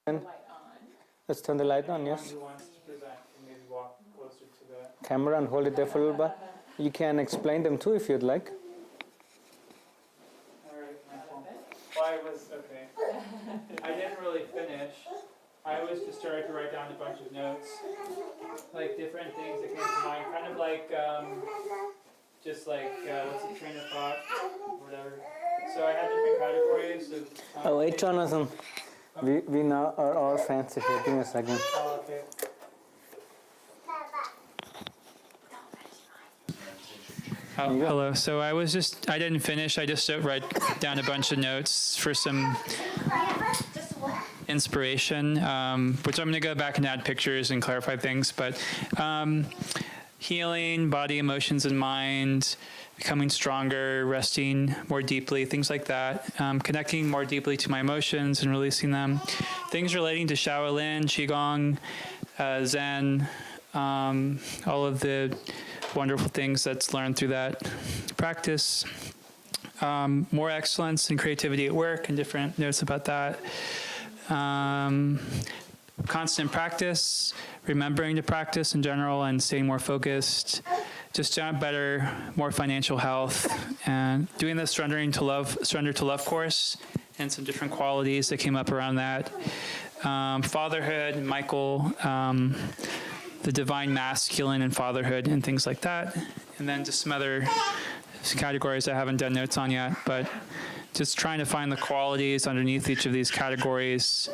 And let's turn the light on, yes. Who wants to present can maybe walk closer to the Camera and hold it there for a little bit. You can explain them too if you'd like. Alright, Michael. Well, okay. I didn't really finish. I always just started to write down a bunch of notes, like different things that came to mind, kind of like, just like, what's the train of thought, or whatever. So I had different categories of... Oh, wait, Jonathan. We now are all fancy here. Give me a second. Oh, okay. Oh, hello. So I didn't finish. I just wrote down a bunch of notes for some inspiration, which I'm going to go back and add pictures and clarify things. But healing, body, emotions, and mind, becoming stronger, resting more deeply, things like that, connecting more deeply to my emotions and releasing them, things relating to Shaolin, Qigong, Zen, all of the wonderful things that's learned through that practice, more excellence and creativity at work and different notes about that, constant practice, remembering to practice in general and staying more focused, just better, more financial health, and doing the surrender to love course and some different qualities that came up around that. Fatherhood, Michael, the divine masculine and fatherhood and things like that. And then just some other categories I haven't done notes on yet, but just trying to find the qualities underneath each of these categories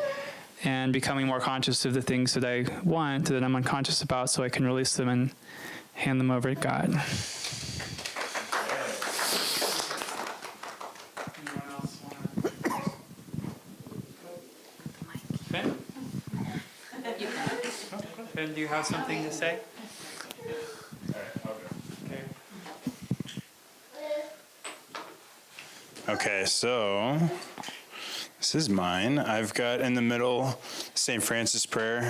and becoming more conscious of the things that I want, that I'm unconscious about, so I can release them and hand them over to God. Anyone else want to? Ben? Ben, do you have something to say? Okay, so this is mine. I've got in the middle St. Francis prayer,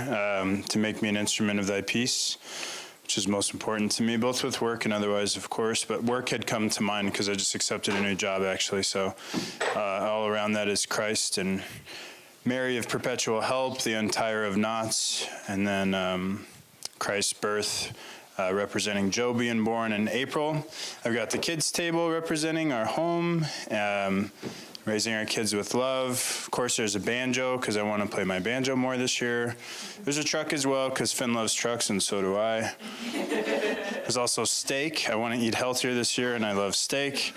to make me an instrument of thy peace, which is most important to me, both with work and otherwise, of course. But work had come to mind because I just accepted a new job, actually. So all around that is Christ and Mary of perpetual help, the untier of knots, and then Christ's birth, representing Joe being born in April. I've got the kids' table representing our home, raising our kids with love. Of course, there's a banjo because I want to play my banjo more this year. There's a truck as well because Finn loves trucks and so do I. There's also steak. I want to eat healthier this year and I love steak.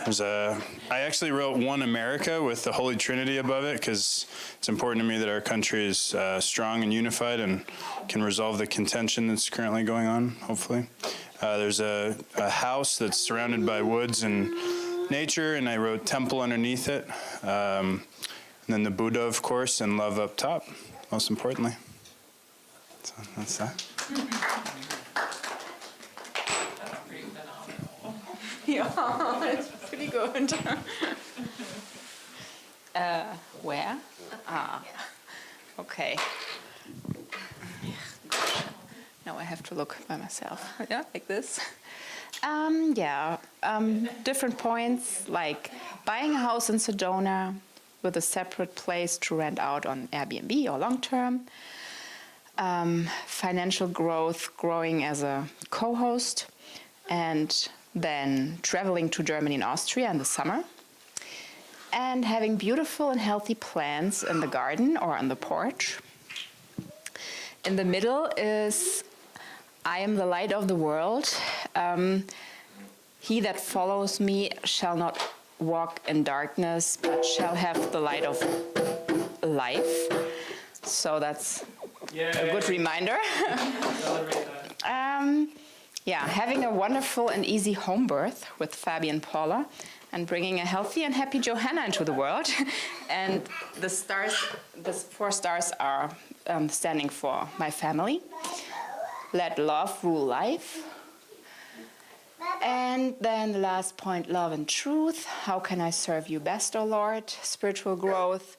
I actually wrote One America with the Holy Trinity above it because it's important to me that our country is strong and unified and can resolve the contention that's currently going on, hopefully. There's a house that's surrounded by woods and nature, and I wrote temple underneath it. And then the Buddha, of course, and love up top, most importantly. So that's that. Yeah, it's pretty good. Where? Okay. Now I have to look by myself. Yeah, like this. Different points, like buying a house in Sedona with a separate place to rent out on Airbnb or long term. Financial growth, growing as a co-host, and then traveling to Germany and Austria in the summer, and having beautiful and healthy plants in the garden or on the porch. In the middle is I am the light of the world. He that follows me shall not walk in darkness, but shall have the light of life. So that's a good reminder. Having a wonderful and easy home birth with Fabi and Paula, and bringing a healthy and happy Johanna into the world. And the four stars are standing for my family. Let love rule life. And then the last point, love and truth. How can I serve you best, O Lord? Spiritual growth,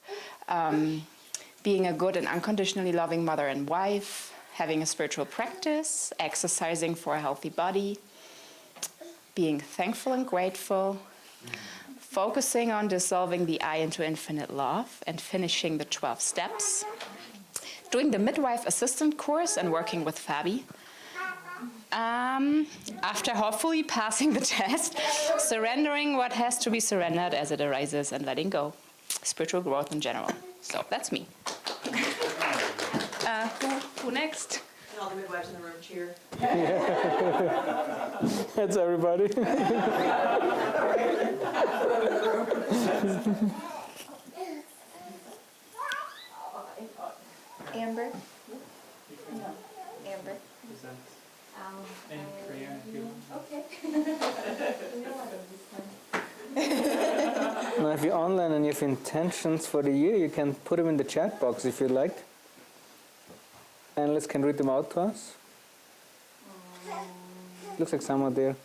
being a good and unconditionally loving mother and wife, having a spiritual practice, exercising for a healthy body, being thankful and grateful, focusing on dissolving the I into infinite love and finishing the 12 steps, doing the midwife assistant course and working with Fabi. After hopefully passing the test, surrendering what has to be surrendered as it arises and letting go. Spiritual growth in general. So that's me. Who next? And all the midwives in the room cheer. That's everybody. Amber? No. Amber. In Korean, if you Now, if you're online and you have intentions for the year, you can put them in the chat box if you like. Analysts can read them out to us. Looks like some are there.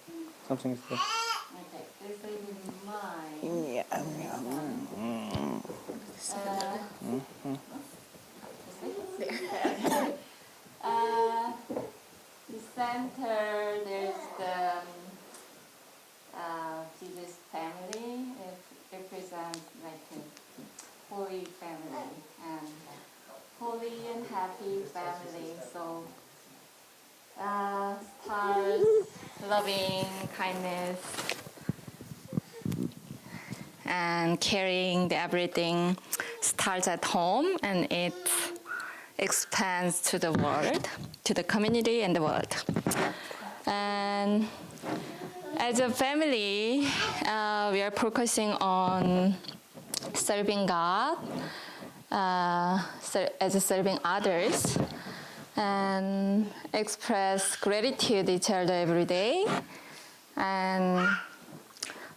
Something is there. Okay, this is mine. Yeah. The center, there's the Jesus family. It represents like a holy family and holy and happy family. So stars, loving, kindness, and caring. Everything starts at home and it expands to the world, to the community and the world. And as a family, we are focusing on serving God, as serving others, and express gratitude to each other every day, and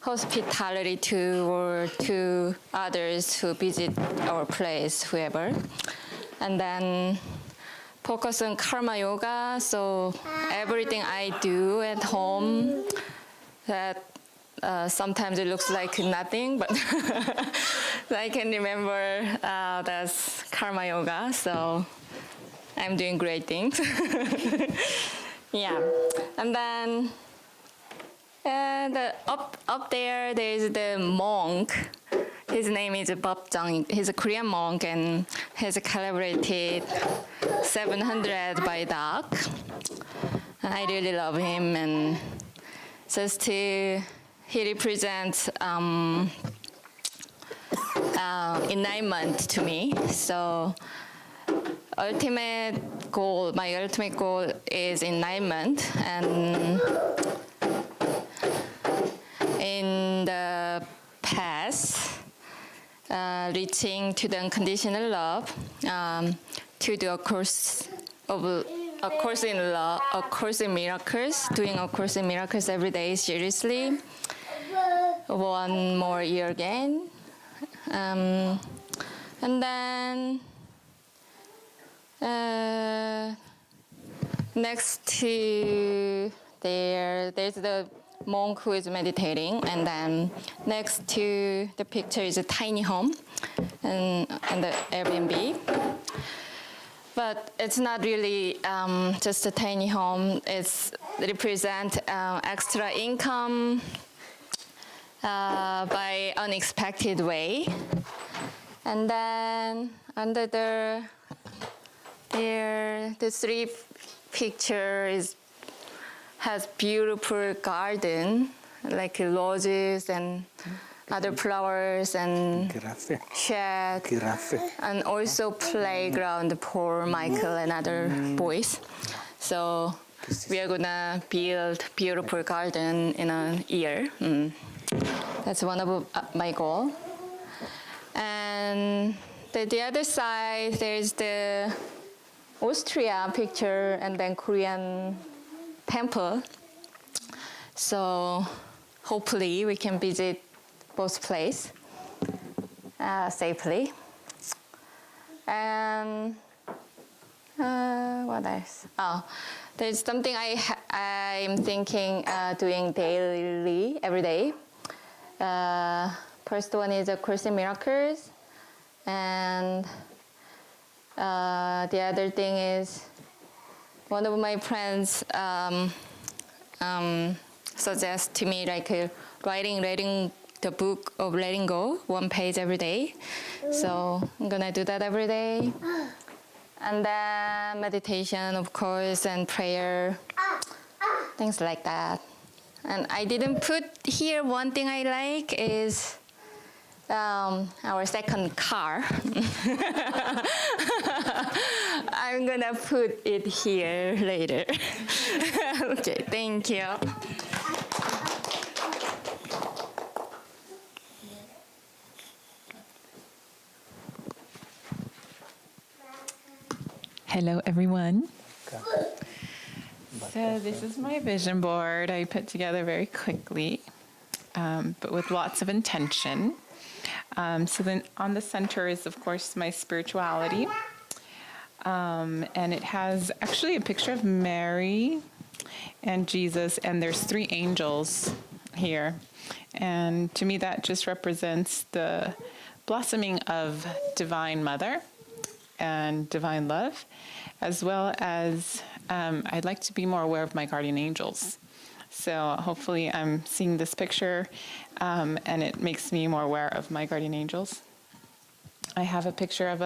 hospitality to others who visit our place, whoever. And then focus on karma yoga. So everything I do at home, that sometimes it looks like nothing, but I can remember that's karma yoga. So I'm doing great things. Yeah. And then up there, there's the monk. His name is Bob Jung. He's a Korean monk and has collaborated 700 by Doc. And I really love him, and he represents enlightenment to me. So my ultimate goal is enlightenment, and in the past, reaching to the unconditional love, to do a course in miracles, doing a course in miracles every day seriously. 1 more year again, and then next to there's the monk who is meditating, and then next to the picture is a tiny home and the Airbnb. But it's not really just a tiny home. It represents extra income by unexpected way. And then under the 3 picture has beautiful garden, like roses and other flowers and shed, and also playground for Michael and other boys. So we are gonna build beautiful garden in a year. That's one of my goal. And the other side, there's the Austria picture and then Korean temple. So hopefully we can visit both places safely. And what else? Oh, there's something I'm thinking doing daily, every day. First one is A Course in Miracles, and the other thing is one of my friends suggests to me like writing the book of letting go, 1 page every day. So I'm gonna do that every day. And then meditation, of course, and prayer, things like that. And I didn't put here one thing I like is our second car. I'm gonna put it here later. Okay, thank you. Hello, everyone. So this is my vision board I put together very quickly, but with lots of intention. So then on the center is, of course, my spirituality. And it has actually a picture of Mary and Jesus, and there's 3 angels here. And to me, that just represents the blossoming of Divine Mother and divine love, as well as I'd like to be more aware of my guardian angels. So hopefully I'm seeing this picture and it makes me more aware of my guardian angels. I have a picture of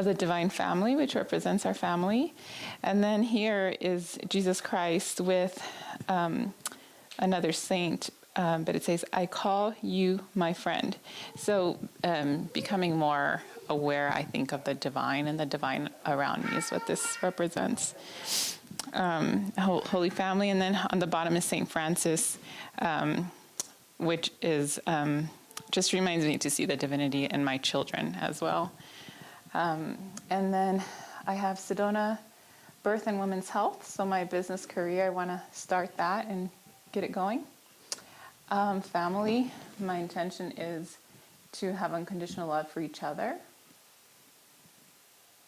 the Divine Family, which represents our family. And then here is Jesus Christ with another saint, but it says, I call you my friend. So becoming more aware, I think, of the divine and the divine around me is what this represents. Holy Family, and then on the bottom is St. Francis, which is just reminds me to see the divinity in my children as well. And then I have Sedona Birth and Women's Health, so my business career, I want to start that and get it going. Family, my intention is to have unconditional love for each other.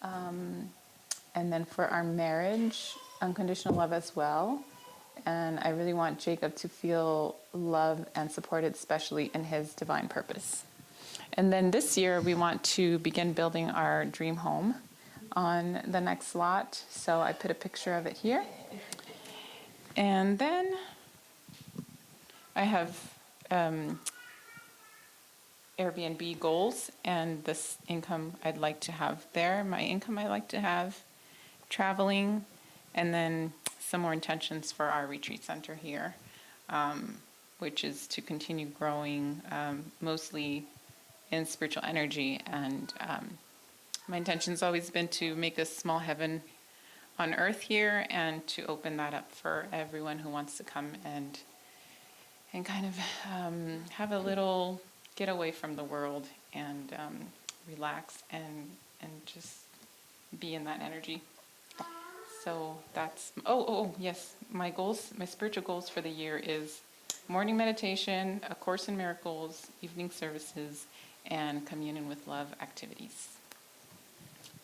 And then for our marriage, unconditional love as well. And I really want Jacob to feel loved and supported, especially in his divine purpose. And then this year, we want to begin building our dream home on the next lot. So I put a picture of it here. And then I have Airbnb goals and this income I'd like to have there. My income I'd like to have, traveling, and then some more intentions for our retreat center here, which is to continue growing mostly in spiritual energy. And my intention's always been to make a small heaven on earth here and to open that up for everyone who wants to come and kind of have a little get away from the world and relax and just be in that energy. So that's, yes, my goals, my spiritual goals for the year is morning meditation, A Course in Miracles, evening services, and communion with love activities.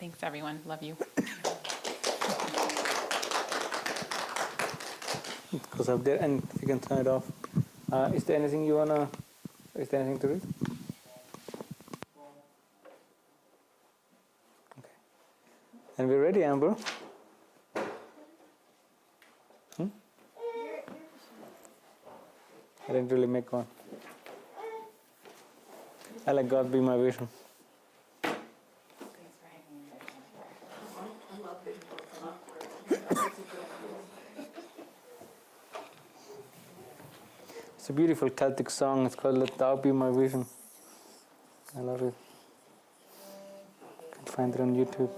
Thanks, everyone. Love you. It goes up there, and if you can turn it off. Is there anything you wanna? Is there anything to read? Okay. And we're ready, Amber. I didn't really make one. I like God be my vision. It's a beautiful Celtic song. It's called Let Thou Be My Vision. I love it. You can find it on YouTube.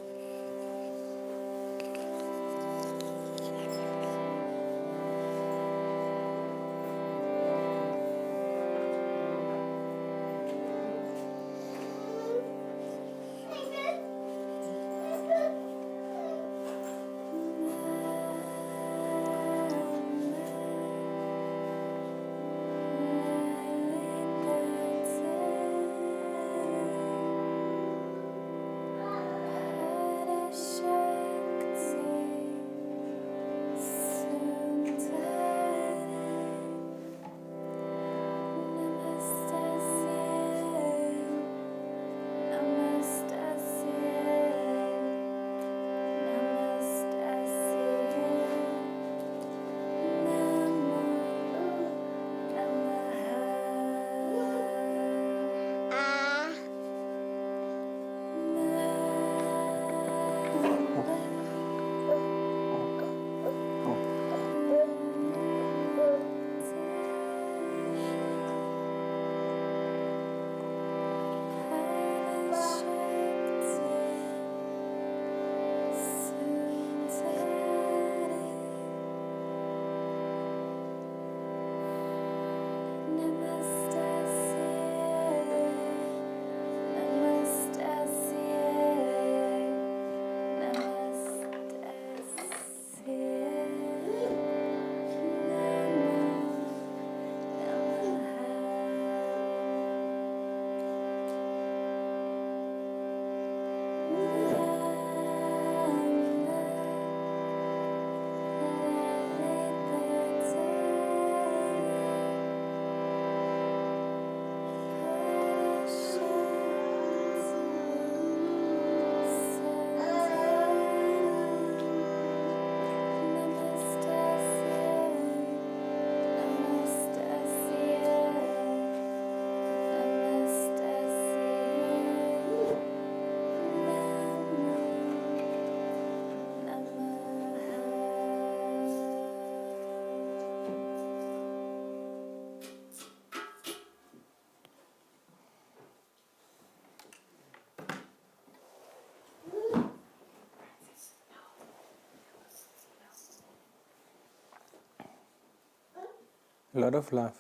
A lot of love.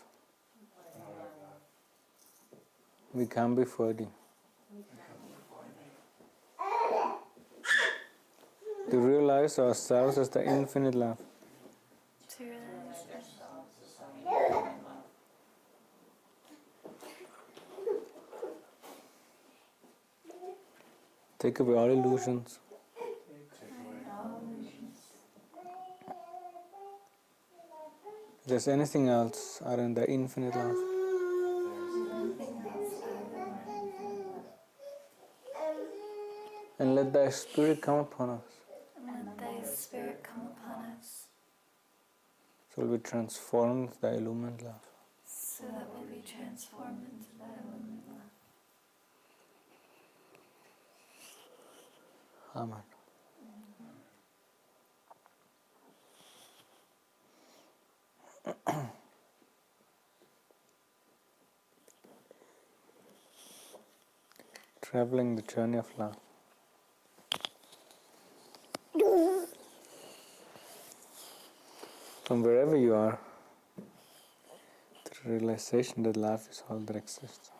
We come before Thee. To realize ourselves as the infinite love. Take away all illusions. If there's anything else other than the infinite love, and let Thy Spirit come upon us. So we'll be transformed by illumined love. Amen. Traveling the journey of love. From wherever you are, to the realization that love is all that exists.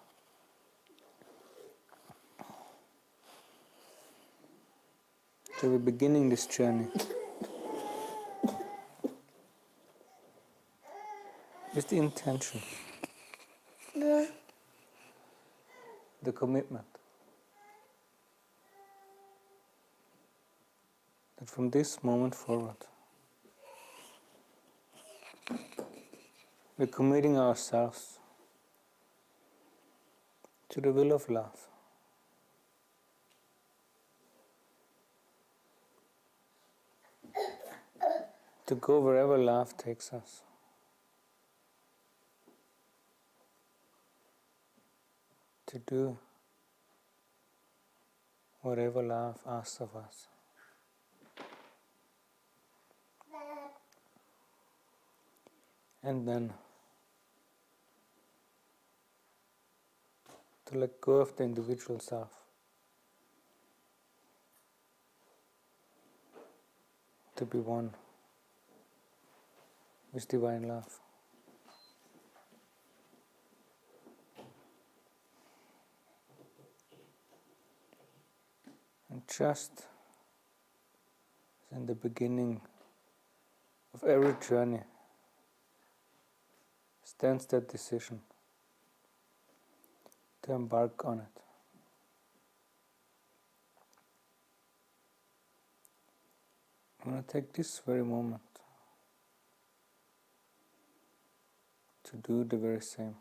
So we're beginning this journey with the intention, the commitment, that from this moment forward, we're committing ourselves to the will of love. To go wherever love takes us. To do whatever love asks of us. And then to let go of the individual self. To be one with divine love. And just as in the beginning of every journey stands that decision to embark on it. I'm going to take this very moment to do the very same.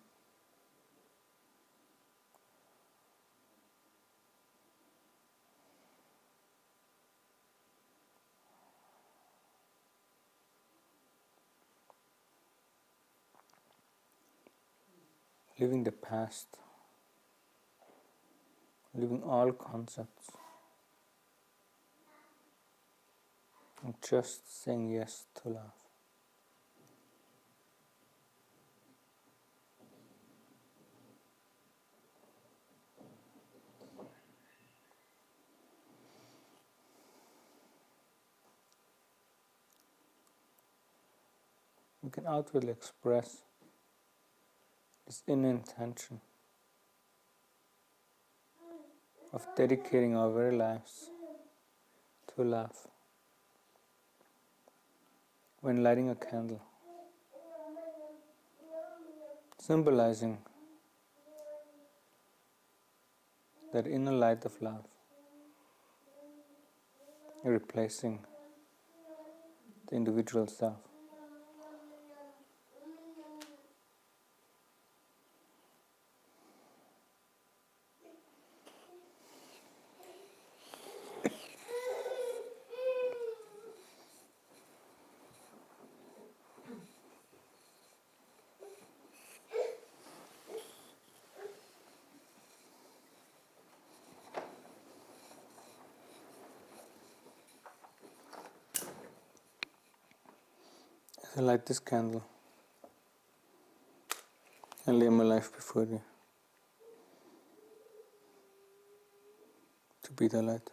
Leaving the past, leaving all concepts, and just saying yes to love. We can outwardly express this inner intention of dedicating our very lives to love. When lighting a candle, symbolizing that inner light of love, replacing the individual self. As I light this candle and lay my life before you to be the light.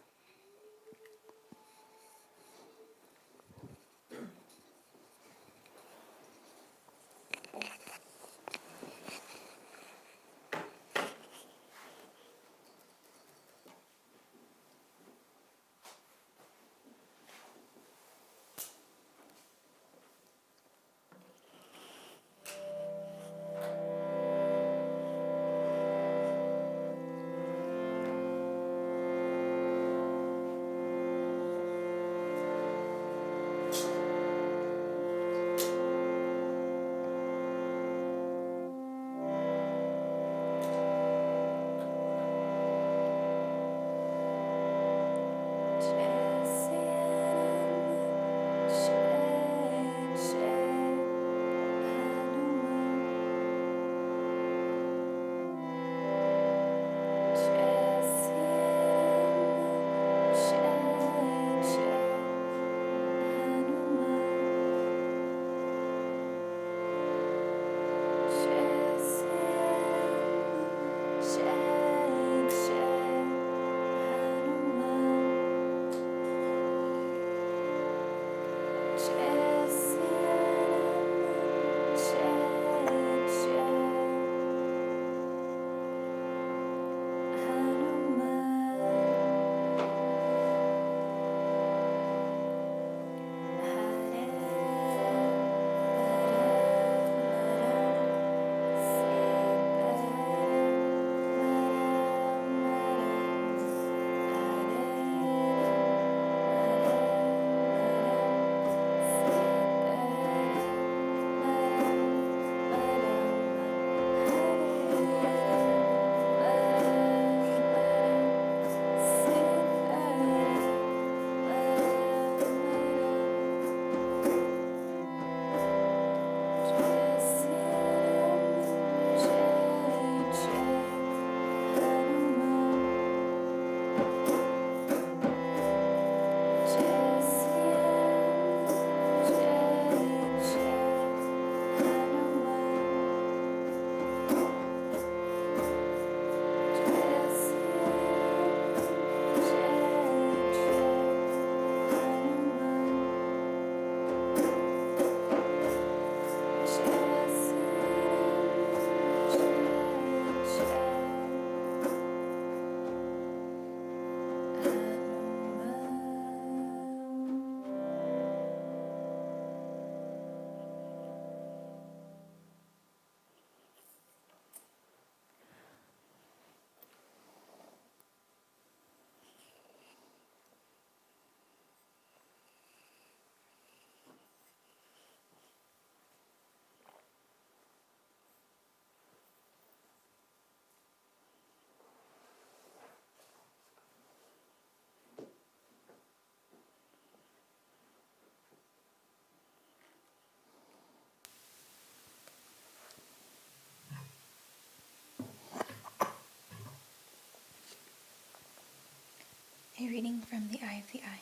reading from the Eye of the Eye.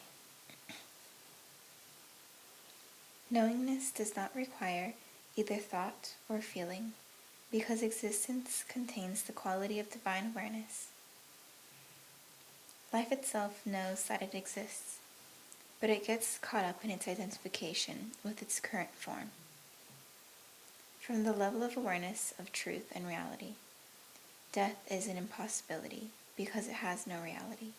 Knowingness does not require either thought or feeling, because existence contains the quality of divine awareness. Life itself knows that it exists, but it gets caught up in its identification with its current form. From the level of awareness of truth and reality, death is an impossibility because it has no reality,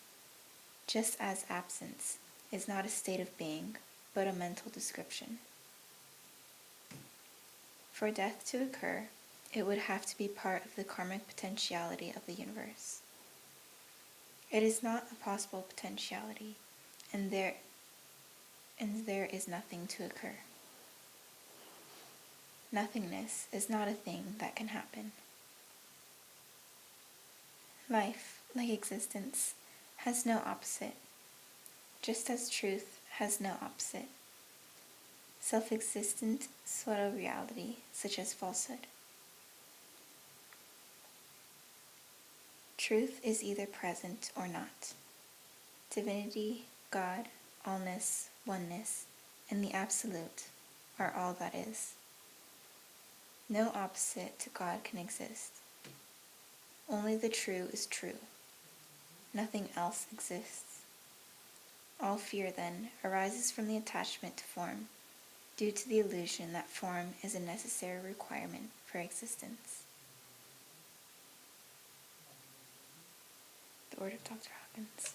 just as absence is not a state of being, but a mental description. For death to occur, it would have to be part of the karmic potentiality of the universe. It is not a possible potentiality, and there is nothing to occur. Nothingness is not a thing that can happen. Life, like existence, has no opposite, just as truth has no opposite. Self-existent pseudo-reality, such as falsehood. Truth is either present or not. Divinity, God, allness, oneness, and the Absolute are all that is. No opposite to God can exist. Only the true is true. Nothing else exists. All fear, then, arises from the attachment to form, due to the illusion that form is a necessary requirement for existence. The word of Dr. Hawkins.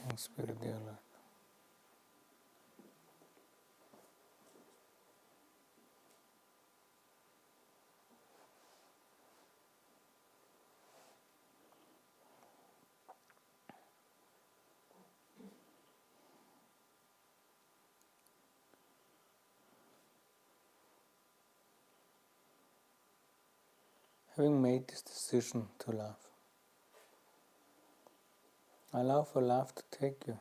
Thanks, Spirit, dear Lord. Having made this decision to love, allow for love to take you.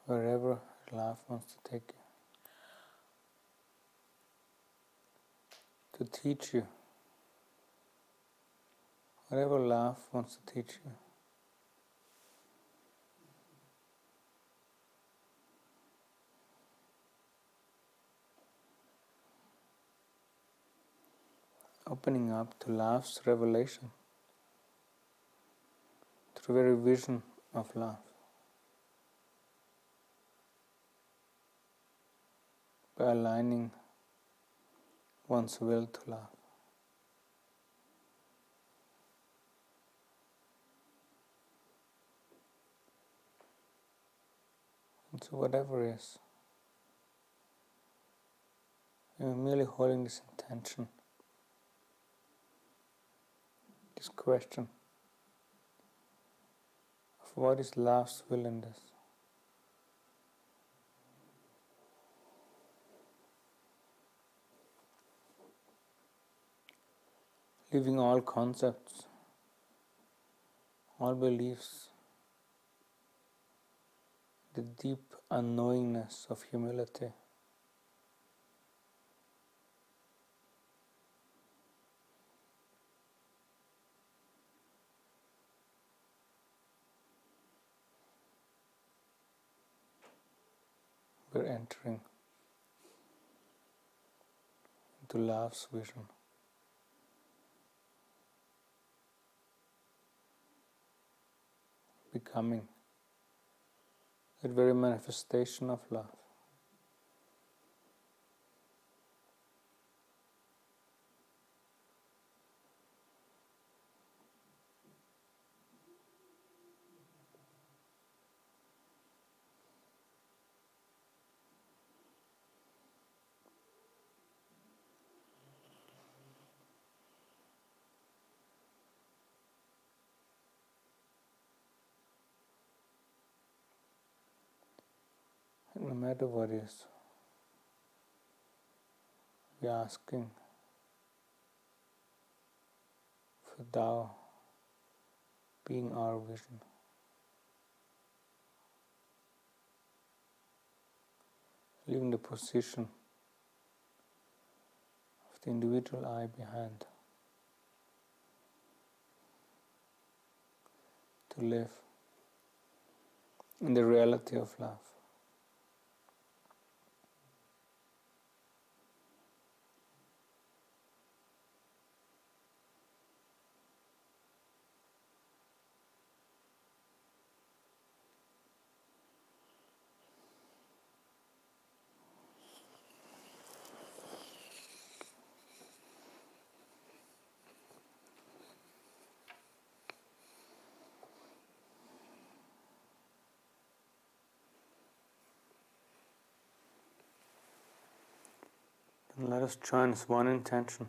Wherever love wants to take you. To teach you. Whatever love wants to teach you. Opening up to love's revelation. To the very vision of love. By aligning one's will to love. And so whatever is, you're merely holding this intention, this question of what is love's will in this. Leaving all concepts, all beliefs, the deep unknowingness of humility. We're entering into love's vision. Becoming that very manifestation of love. And no matter what is, we're asking for Tao being our vision. Leaving the position of the individual I behind, to live in the reality of love. And let us join as one intention,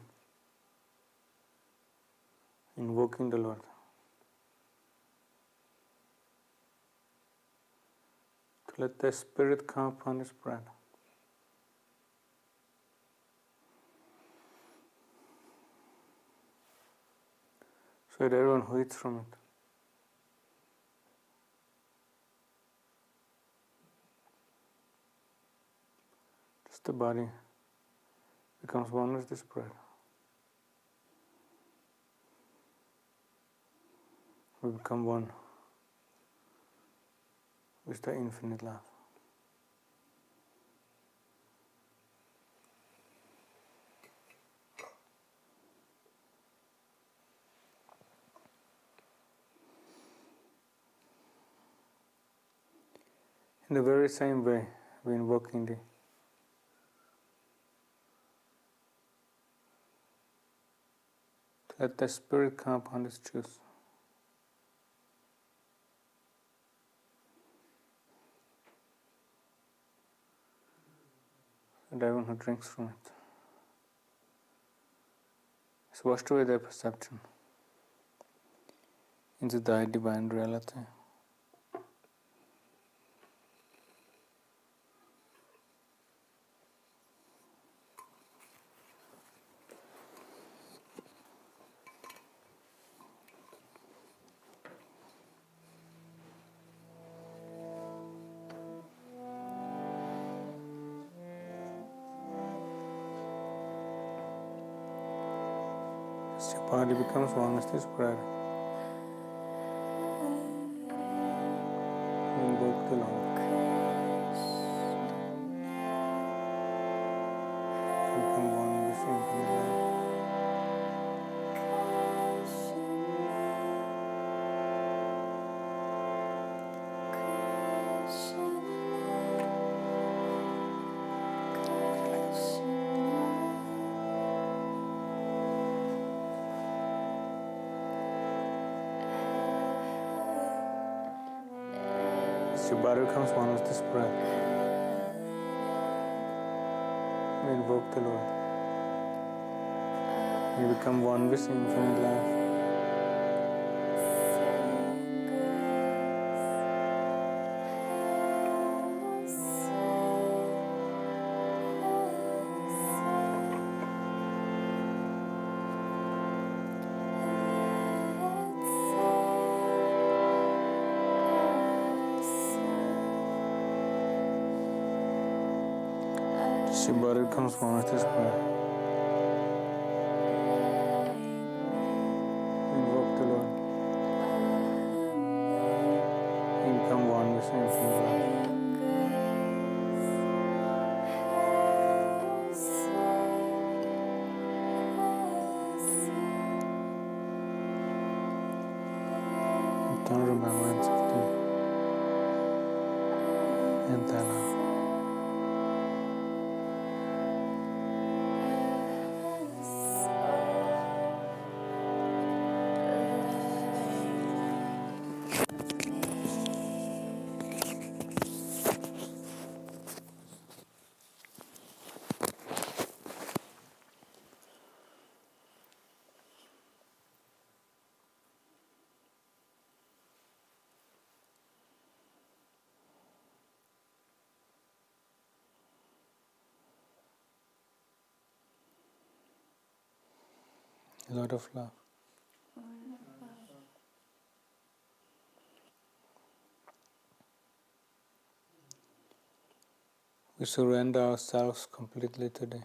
invoking the Lord. To let the Spirit come upon this bread. So that everyone who eats from it just the body becomes one with this bread. We become one with the infinite love. In the very same way, we invoke in Thee. Let the Spirit come upon this juice. And everyone who drinks from it is washed away their perception into Thy divine reality. As your body becomes one with this bread, we invoke the Lord. We become one with the infinite love. As your body becomes one with this bread, we invoke the Lord. We become one with the infinite love. As your body becomes one with this bread, we invoke the Lord. We become one with the infinite love. Return remembrance of Thee and Thy love. Lord of love. We surrender ourselves completely today.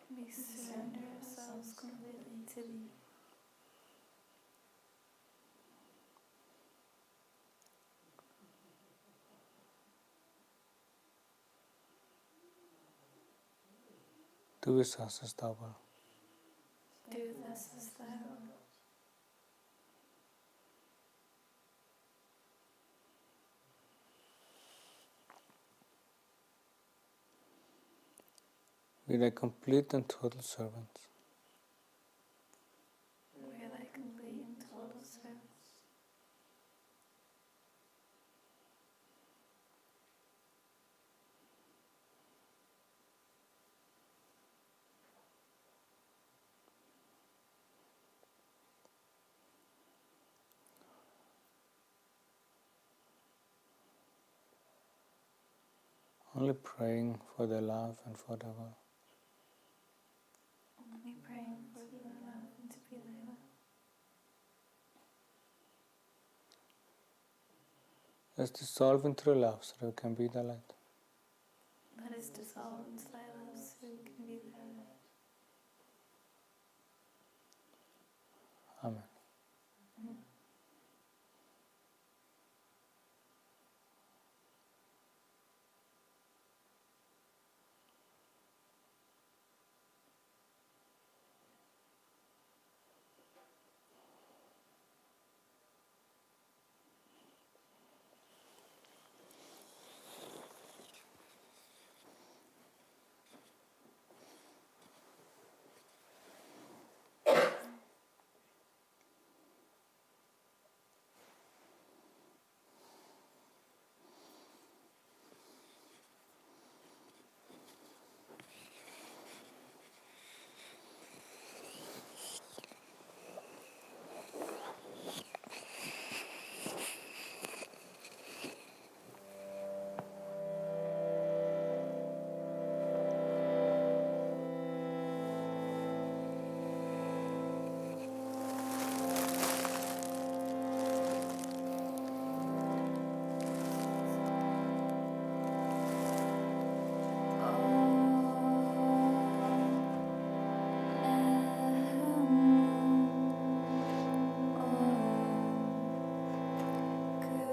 We surrender Du visas as thou wilt. Do this as thou wilt. Be thy complete and total servant. We are thy complete and total servants. Only praying for thy love and for thy will. Only praying for thy love and to be thy will. Let's dissolve into thy love so that we can be thy light. Let us dissolve into thy love so we can be thy light. Amen. Could it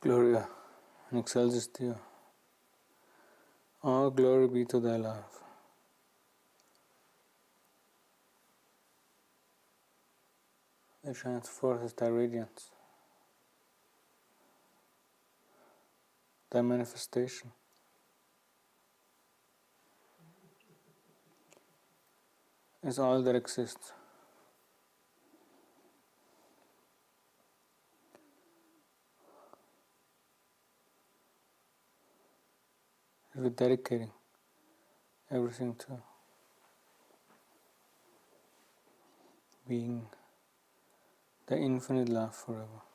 Gloria in excelsis Deo. All glory be to thy love. It shines forth as thy radiance, thy manifestation. Is all that exists. We're dedicating everything to being the infinite love forever.